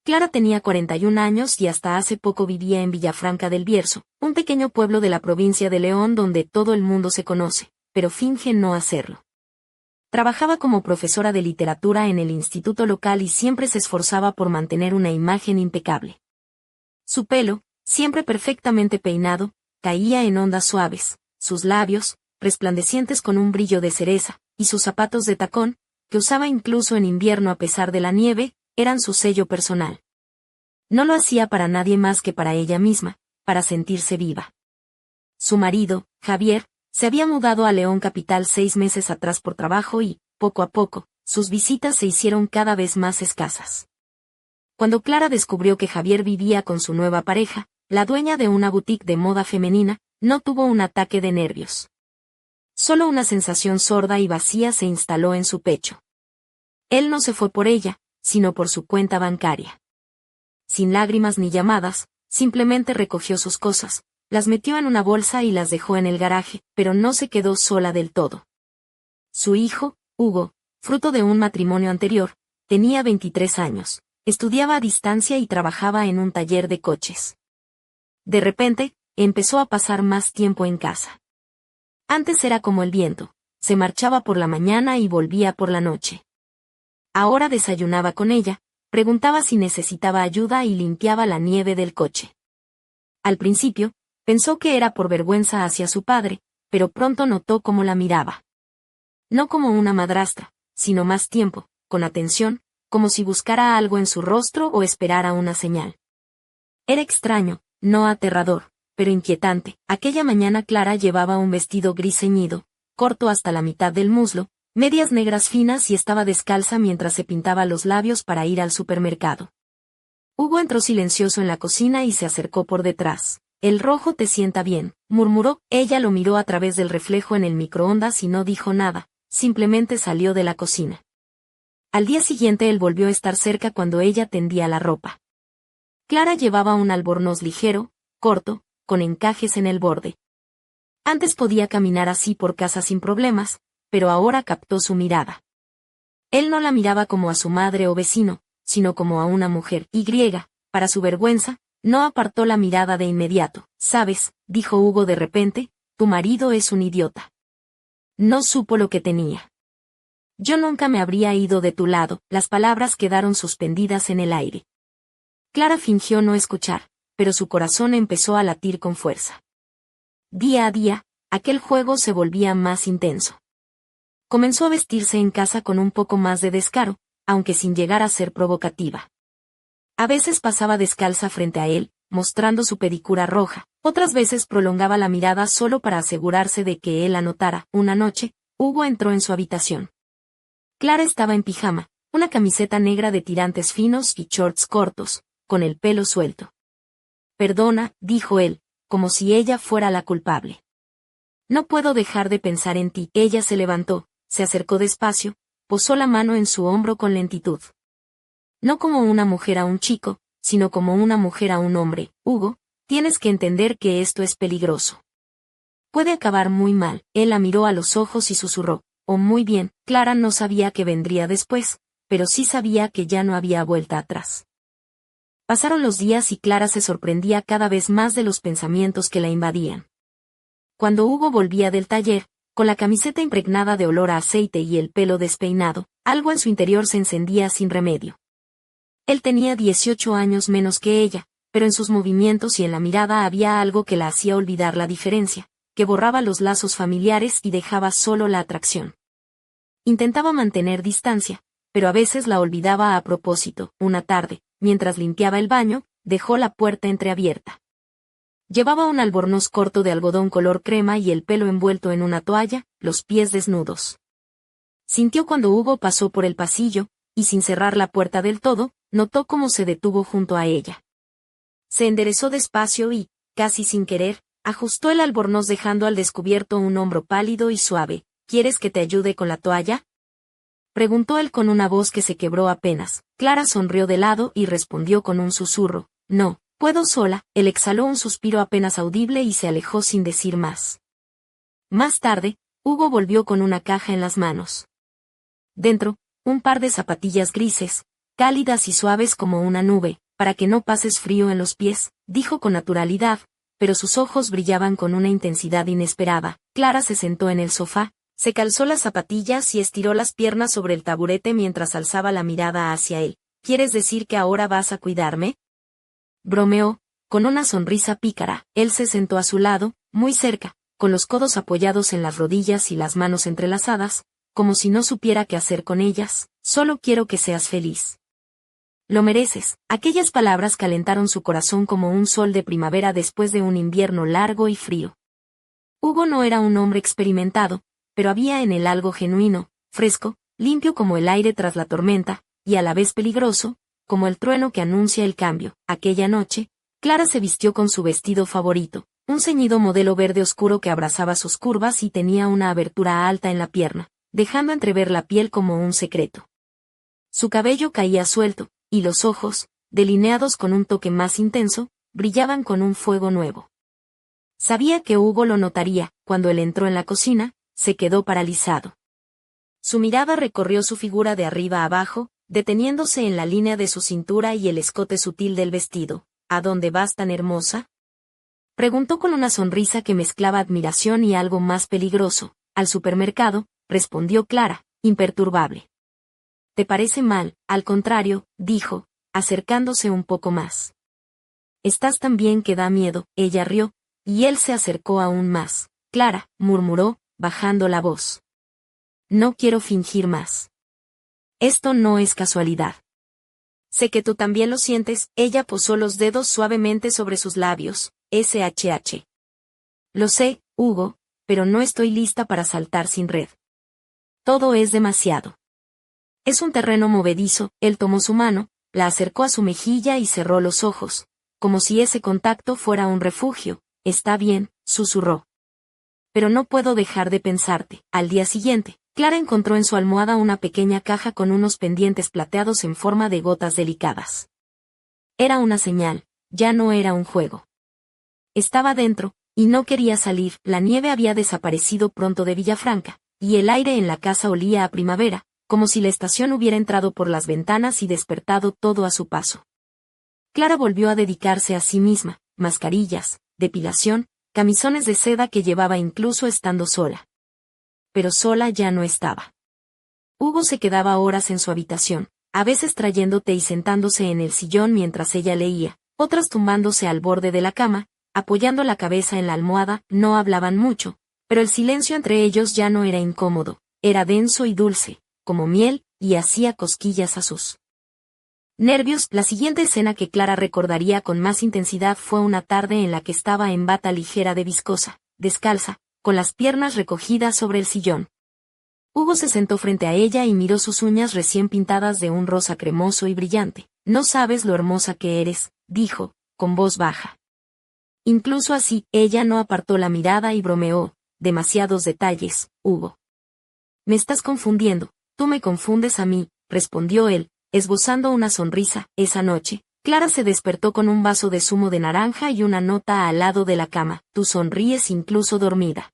Clara tenía 41 años y hasta hace poco vivía en Villafranca del Bierzo, un pequeño pueblo de la provincia de León donde todo el mundo se conoce, pero finge no hacerlo. Trabajaba como profesora de literatura en el instituto local y siempre se esforzaba por mantener una imagen impecable. Su pelo, siempre perfectamente peinado, caía en ondas suaves, sus labios, resplandecientes con un brillo de cereza, y sus zapatos de tacón, que usaba incluso en invierno a pesar de la nieve, eran su sello personal. No lo hacía para nadie más que para ella misma, para sentirse viva. Su marido, Javier, se había mudado a León capital 6 meses atrás por trabajo y, poco a poco, sus visitas se hicieron cada vez más escasas. Cuando Clara descubrió que Javier vivía con su nueva pareja, la dueña de una boutique de moda femenina, no tuvo un ataque de nervios. Solo una sensación sorda y vacía se instaló en su pecho. Él no se fue por ella, sino por su cuenta bancaria. Sin lágrimas ni llamadas, simplemente recogió sus cosas, las metió en una bolsa y las dejó en el garaje, pero no se quedó sola del todo. Su hijo, Hugo, fruto de un matrimonio anterior, tenía 23 años, estudiaba a distancia y trabajaba en un taller de coches. De repente, empezó a pasar más tiempo en casa. Antes era como el viento, se marchaba por la mañana y volvía por la noche. Ahora desayunaba con ella, preguntaba si necesitaba ayuda y limpiaba la nieve del coche. Al principio, pensó que era por vergüenza hacia su padre, pero pronto notó cómo la miraba. No como una madrastra, sino más tiempo, con atención, como si buscara algo en su rostro o esperara una señal. Era extraño, no aterrador, pero inquietante. Aquella mañana Clara llevaba un vestido gris ceñido, corto hasta la mitad del muslo, medias negras finas y estaba descalza mientras se pintaba los labios para ir al supermercado. Hugo entró silencioso en la cocina y se acercó por detrás. «El rojo te sienta bien», murmuró. Ella lo miró a través del reflejo en el microondas y no dijo nada, simplemente salió de la cocina. Al día siguiente él volvió a estar cerca cuando ella tendía la ropa. Clara llevaba un albornoz ligero, corto, con encajes en el borde. Antes podía caminar así por casa sin problemas, pero ahora captó su mirada. Él no la miraba como a su madre o vecino, sino como a una mujer, y, para su vergüenza, no apartó la mirada de inmediato. «¿Sabes?», dijo Hugo de repente, «tu marido es un idiota». No supo lo que tenía. «Yo nunca me habría ido de tu lado», las palabras quedaron suspendidas en el aire. Clara fingió no escuchar, pero su corazón empezó a latir con fuerza. Día a día, aquel juego se volvía más intenso. Comenzó a vestirse en casa con un poco más de descaro, aunque sin llegar a ser provocativa. A veces pasaba descalza frente a él, mostrando su pedicura roja, otras veces prolongaba la mirada solo para asegurarse de que él la notara. Una noche, Hugo entró en su habitación. Clara estaba en pijama, una camiseta negra de tirantes finos y shorts cortos, con el pelo suelto. «Perdona», dijo él, como si ella fuera la culpable. «No puedo dejar de pensar en ti». Ella se levantó, se acercó despacio, posó la mano en su hombro con lentitud. No como una mujer a un chico, sino como una mujer a un hombre. «Hugo, tienes que entender que esto es peligroso. Puede acabar muy mal». Él la miró a los ojos y susurró: «Oh, muy bien». Clara no sabía qué vendría después, pero sí sabía que ya no había vuelta atrás. Pasaron los días y Clara se sorprendía cada vez más de los pensamientos que la invadían. Cuando Hugo volvía del taller, con la camiseta impregnada de olor a aceite y el pelo despeinado, algo en su interior se encendía sin remedio. Él tenía 18 años menos que ella, pero en sus movimientos y en la mirada había algo que la hacía olvidar la diferencia, que borraba los lazos familiares y dejaba solo la atracción. Intentaba mantener distancia, pero a veces la olvidaba a propósito. Una tarde, mientras limpiaba el baño, dejó la puerta entreabierta. Llevaba un albornoz corto de algodón color crema y el pelo envuelto en una toalla, los pies desnudos. Sintió cuando Hugo pasó por el pasillo, y sin cerrar la puerta del todo, notó cómo se detuvo junto a ella. Se enderezó despacio y, casi sin querer, ajustó el albornoz dejando al descubierto un hombro pálido y suave. «¿Quieres que te ayude con la toalla?», preguntó él con una voz que se quebró apenas. Clara sonrió de lado y respondió con un susurro: «No, puedo sola». Él exhaló un suspiro apenas audible y se alejó sin decir más. Más tarde, Hugo volvió con una caja en las manos. Dentro, un par de zapatillas grises, cálidas y suaves como una nube, para que no pases frío en los pies, dijo con naturalidad, pero sus ojos brillaban con una intensidad inesperada. Clara se sentó en el sofá, se calzó las zapatillas y estiró las piernas sobre el taburete mientras alzaba la mirada hacia él. ¿Quieres decir que ahora vas a cuidarme?, bromeó, con una sonrisa pícara. Él se sentó a su lado, muy cerca, con los codos apoyados en las rodillas y las manos entrelazadas, como si no supiera qué hacer con ellas. Solo quiero que seas feliz. Lo mereces. Aquellas palabras calentaron su corazón como un sol de primavera después de un invierno largo y frío. Hugo no era un hombre experimentado, pero había en él algo genuino, fresco, limpio como el aire tras la tormenta, y a la vez peligroso, como el trueno que anuncia el cambio. Aquella noche, Clara se vistió con su vestido favorito, un ceñido modelo verde oscuro que abrazaba sus curvas y tenía una abertura alta en la pierna, dejando entrever la piel como un secreto. Su cabello caía suelto, y los ojos, delineados con un toque más intenso, brillaban con un fuego nuevo. Sabía que Hugo lo notaría. Cuando él entró en la cocina, se quedó paralizado. Su mirada recorrió su figura de arriba a abajo, deteniéndose en la línea de su cintura y el escote sutil del vestido. ¿A dónde vas tan hermosa?, preguntó con una sonrisa que mezclaba admiración y algo más peligroso. Al supermercado, respondió Clara, imperturbable. ¿Te parece mal? Al contrario, dijo, acercándose un poco más. Estás tan bien que da miedo. Ella rió, y él se acercó aún más. Clara, murmuró, bajando la voz. No quiero fingir más. Esto no es casualidad. Sé que tú también lo sientes. Ella posó los dedos suavemente sobre sus labios. SHH. Lo sé, Hugo, pero no estoy lista para saltar sin red. Todo es demasiado. Es un terreno movedizo. Él tomó su mano, la acercó a su mejilla y cerró los ojos, como si ese contacto fuera un refugio. Está bien, susurró. Pero no puedo dejar de pensarte. Al día siguiente, Clara encontró en su almohada una pequeña caja con unos pendientes plateados en forma de gotas delicadas. Era una señal, ya no era un juego. Estaba dentro, y no quería salir. La nieve había desaparecido pronto de Villafranca, y el aire en la casa olía a primavera, como si la estación hubiera entrado por las ventanas y despertado todo a su paso. Clara volvió a dedicarse a sí misma, mascarillas, depilación, camisones de seda que llevaba incluso estando sola. Pero sola ya no estaba. Hugo se quedaba horas en su habitación, a veces trayendo té y sentándose en el sillón mientras ella leía, otras tumbándose al borde de la cama, apoyando la cabeza en la almohada. No hablaban mucho, pero el silencio entre ellos ya no era incómodo, era denso y dulce, como miel, y hacía cosquillas a sus nervios. La siguiente escena que Clara recordaría con más intensidad fue una tarde en la que estaba en bata ligera de viscosa, descalza, con las piernas recogidas sobre el sillón. Hugo se sentó frente a ella y miró sus uñas recién pintadas de un rosa cremoso y brillante. No sabes lo hermosa que eres, dijo, con voz baja. Incluso así, ella no apartó la mirada y bromeó. Demasiados detalles, Hugo. Me estás confundiendo. Tú me confundes a mí, respondió él, esbozando una sonrisa. Esa noche, Clara se despertó con un vaso de zumo de naranja y una nota al lado de la cama. Tú sonríes incluso dormida.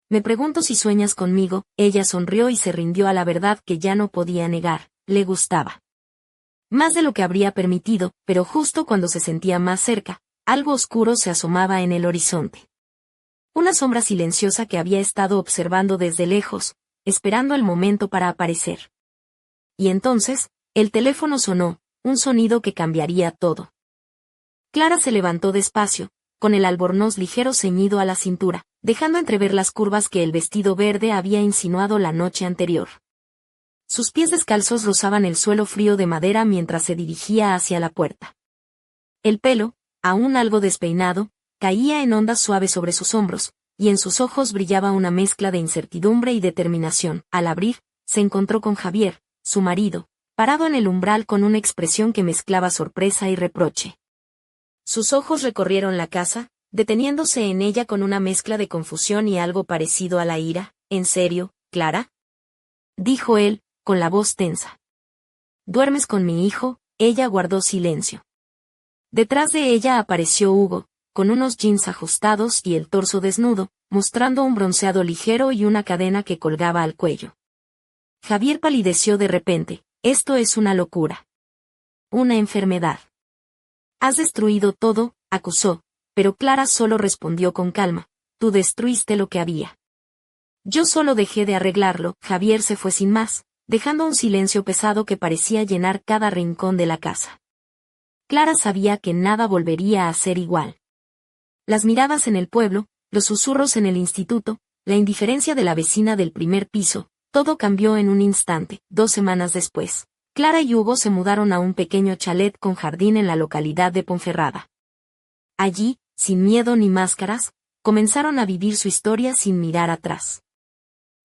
Me pregunto si sueñas conmigo. Ella sonrió y se rindió a la verdad que ya no podía negar. Le gustaba. Más de lo que habría permitido, pero justo cuando se sentía más cerca, algo oscuro se asomaba en el horizonte. Una sombra silenciosa que había estado observando desde lejos, esperando el momento para aparecer. Y entonces, el teléfono sonó, un sonido que cambiaría todo. Clara se levantó despacio, con el albornoz ligero ceñido a la cintura, dejando entrever las curvas que el vestido verde había insinuado la noche anterior. Sus pies descalzos rozaban el suelo frío de madera mientras se dirigía hacia la puerta. El pelo, aún algo despeinado, caía en ondas suaves sobre sus hombros, y en sus ojos brillaba una mezcla de incertidumbre y determinación. Al abrir, se encontró con Javier, su marido, parado en el umbral con una expresión que mezclaba sorpresa y reproche. Sus ojos recorrieron la casa, deteniéndose en ella con una mezcla de confusión y algo parecido a la ira. ¿En serio, Clara?, dijo él, con la voz tensa. ¿Duermes con mi hijo? Ella guardó silencio. Detrás de ella apareció Hugo, con unos jeans ajustados y el torso desnudo, mostrando un bronceado ligero y una cadena que colgaba al cuello. Javier palideció de repente. Esto es una locura. una enfermedad. Has destruido todo, acusó, pero Clara solo respondió con calma, tú destruiste lo que había. Yo solo dejé de arreglarlo. Javier se fue sin más, dejando un silencio pesado que parecía llenar cada rincón de la casa. Clara sabía que nada volvería a ser igual. Las miradas en el pueblo, los susurros en el instituto, la indiferencia de la vecina del primer piso, todo cambió en un instante. 2 semanas después, Clara y Hugo se mudaron a un pequeño chalet con jardín en la localidad de Ponferrada. Allí, sin miedo ni máscaras, comenzaron a vivir su historia sin mirar atrás.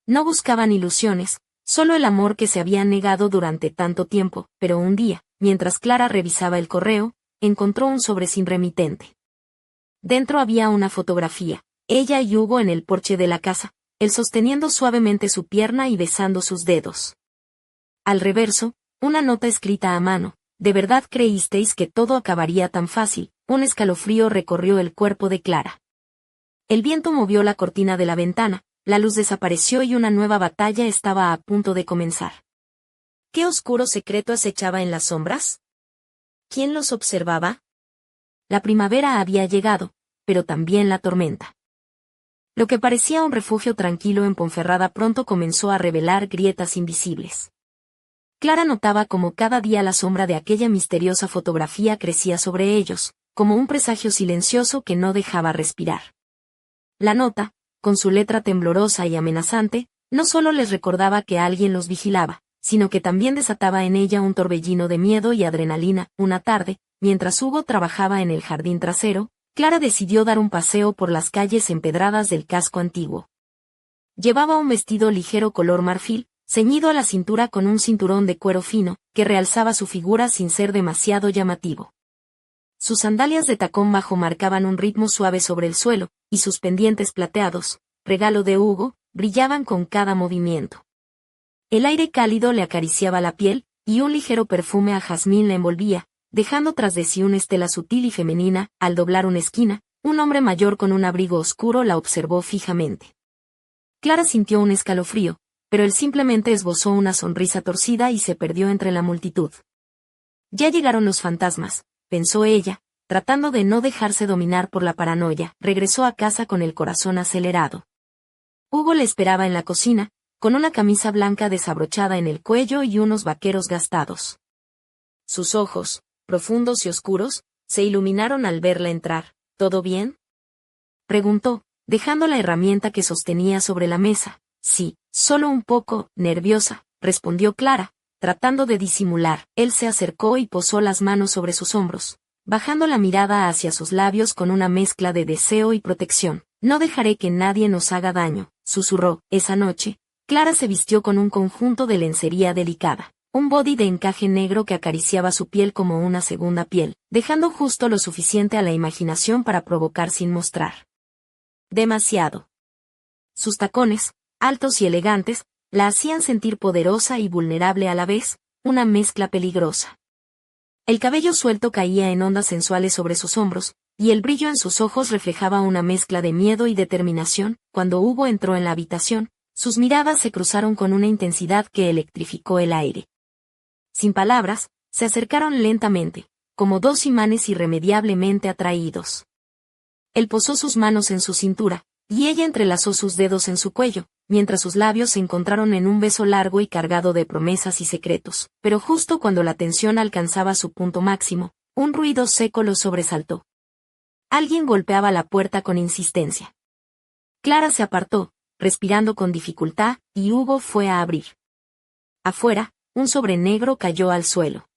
No buscaban ilusiones, solo el amor que se habían negado durante tanto tiempo, pero un día, mientras Clara revisaba el correo, encontró un sobre sin remitente. Dentro había una fotografía, ella y Hugo en el porche de la casa, él sosteniendo suavemente su pierna y besando sus dedos. Al reverso, una nota escrita a mano, ¿de verdad creísteis que todo acabaría tan fácil? Un escalofrío recorrió el cuerpo de Clara. El viento movió la cortina de la ventana, la luz desapareció y una nueva batalla estaba a punto de comenzar. ¿Qué oscuro secreto acechaba en las sombras? ¿Quién los observaba? La primavera había llegado, pero también la tormenta. Lo que parecía un refugio tranquilo en Ponferrada pronto comenzó a revelar grietas invisibles. Clara notaba cómo cada día la sombra de aquella misteriosa fotografía crecía sobre ellos, como un presagio silencioso que no dejaba respirar. La nota, con su letra temblorosa y amenazante, no solo les recordaba que alguien los vigilaba, sino que también desataba en ella un torbellino de miedo y adrenalina. Una tarde, mientras Hugo trabajaba en el jardín trasero, Clara decidió dar un paseo por las calles empedradas del casco antiguo. Llevaba un vestido ligero color marfil, ceñido a la cintura con un cinturón de cuero fino, que realzaba su figura sin ser demasiado llamativo. Sus sandalias de tacón bajo marcaban un ritmo suave sobre el suelo, y sus pendientes plateados, regalo de Hugo, brillaban con cada movimiento. El aire cálido le acariciaba la piel, y un ligero perfume a jazmín la envolvía, dejando tras de sí una estela sutil y femenina. Al doblar una esquina, un hombre mayor con un abrigo oscuro la observó fijamente. Clara sintió un escalofrío, pero él simplemente esbozó una sonrisa torcida y se perdió entre la multitud. Ya llegaron los fantasmas, pensó ella, tratando de no dejarse dominar por la paranoia. Regresó a casa con el corazón acelerado. Hugo le esperaba en la cocina, con una camisa blanca desabrochada en el cuello y unos vaqueros gastados. Sus ojos, profundos y oscuros, se iluminaron al verla entrar. ¿Todo bien?, preguntó, dejando la herramienta que sostenía sobre la mesa. Sí, solo un poco nerviosa, respondió Clara, tratando de disimular. Él se acercó y posó las manos sobre sus hombros, bajando la mirada hacia sus labios con una mezcla de deseo y protección. No dejaré que nadie nos haga daño, susurró. Esa noche, Clara se vistió con un conjunto de lencería delicada, un body de encaje negro que acariciaba su piel como una segunda piel, dejando justo lo suficiente a la imaginación para provocar sin mostrar demasiado. Sus tacones, altos y elegantes, la hacían sentir poderosa y vulnerable a la vez, una mezcla peligrosa. El cabello suelto caía en ondas sensuales sobre sus hombros, y el brillo en sus ojos reflejaba una mezcla de miedo y determinación. Cuando Hugo entró en la habitación, sus miradas se cruzaron con una intensidad que electrificó el aire. Sin palabras, se acercaron lentamente, como dos imanes irremediablemente atraídos. Él posó sus manos en su cintura, y ella entrelazó sus dedos en su cuello, mientras sus labios se encontraron en un beso largo y cargado de promesas y secretos. Pero justo cuando la tensión alcanzaba su punto máximo, un ruido seco los sobresaltó. Alguien golpeaba la puerta con insistencia. Clara se apartó, respirando con dificultad, y Hugo fue a abrir. Afuera, un sobre negro cayó al suelo.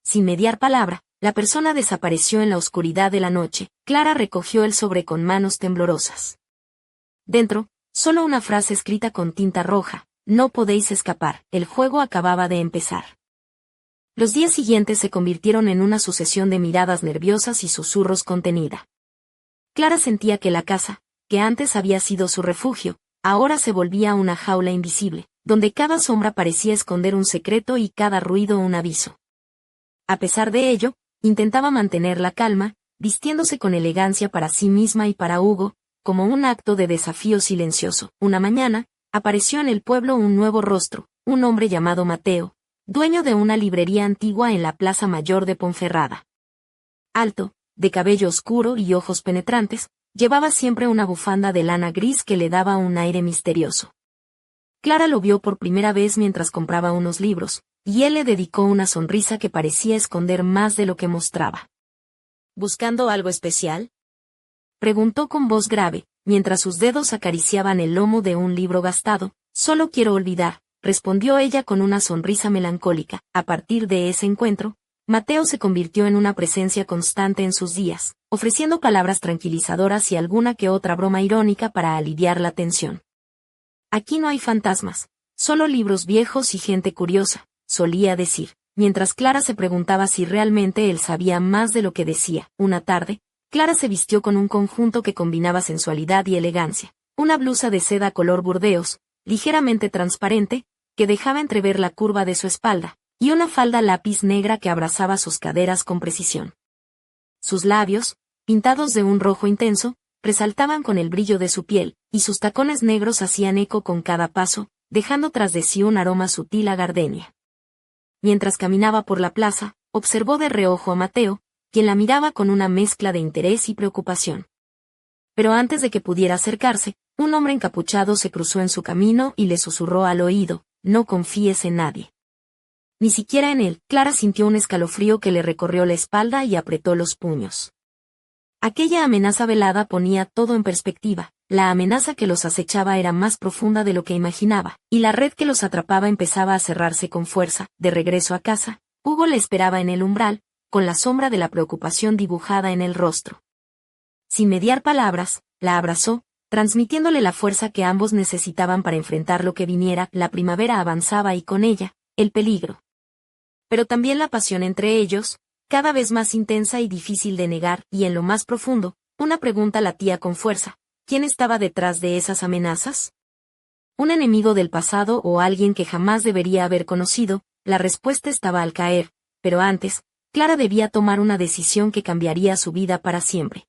Sin mediar palabra, la persona desapareció en la oscuridad de la noche. Clara recogió el sobre con manos temblorosas. Dentro, solo una frase escrita con tinta roja: no podéis escapar. El juego acababa de empezar. Los días siguientes se convirtieron en una sucesión de miradas nerviosas y susurros contenida. Clara sentía que la casa, que antes había sido su refugio, ahora se volvía una jaula invisible, donde cada sombra parecía esconder un secreto y cada ruido un aviso. A pesar de ello, intentaba mantener la calma, vistiéndose con elegancia para sí misma y para Hugo, como un acto de desafío silencioso. Una mañana, apareció en el pueblo un nuevo rostro, un hombre llamado Mateo, dueño de una librería antigua en la Plaza Mayor de Ponferrada. Alto, de cabello oscuro y ojos penetrantes, llevaba siempre una bufanda de lana gris que le daba un aire misterioso. Clara lo vio por primera vez mientras compraba unos libros, y él le dedicó una sonrisa que parecía esconder más de lo que mostraba. ¿Buscando algo especial?, preguntó con voz grave, mientras sus dedos acariciaban el lomo de un libro gastado. Solo quiero olvidar, respondió ella con una sonrisa melancólica. A partir de ese encuentro, Mateo se convirtió en una presencia constante en sus días, ofreciendo palabras tranquilizadoras y alguna que otra broma irónica para aliviar la tensión. Aquí no hay fantasmas, solo libros viejos y gente curiosa, solía decir, mientras Clara se preguntaba si realmente él sabía más de lo que decía. Una tarde, Clara se vistió con un conjunto que combinaba sensualidad y elegancia, una blusa de seda color burdeos, ligeramente transparente, que dejaba entrever la curva de su espalda, y una falda lápiz negra que abrazaba sus caderas con precisión. Sus labios, pintados de un rojo intenso, resaltaban con el brillo de su piel, y sus tacones negros hacían eco con cada paso, dejando tras de sí un aroma sutil a gardenia. Mientras caminaba por la plaza, observó de reojo a Mateo, quien la miraba con una mezcla de interés y preocupación. Pero antes de que pudiera acercarse, un hombre encapuchado se cruzó en su camino y le susurró al oído: no confíes en nadie. Ni siquiera en él. Clara sintió un escalofrío que le recorrió la espalda y apretó los puños. Aquella amenaza velada ponía todo en perspectiva. La amenaza que los acechaba era más profunda de lo que imaginaba, y la red que los atrapaba empezaba a cerrarse con fuerza. De regreso a casa, Hugo le esperaba en el umbral, con la sombra de la preocupación dibujada en el rostro. Sin mediar palabras, la abrazó, transmitiéndole la fuerza que ambos necesitaban para enfrentar lo que viniera. La primavera avanzaba y con ella, el peligro. Pero también la pasión entre ellos, cada vez más intensa y difícil de negar, y en lo más profundo, una pregunta latía con fuerza: ¿quién estaba detrás de esas amenazas? ¿Un enemigo del pasado o alguien que jamás debería haber conocido? La respuesta estaba al caer, pero antes, Clara debía tomar una decisión que cambiaría su vida para siempre.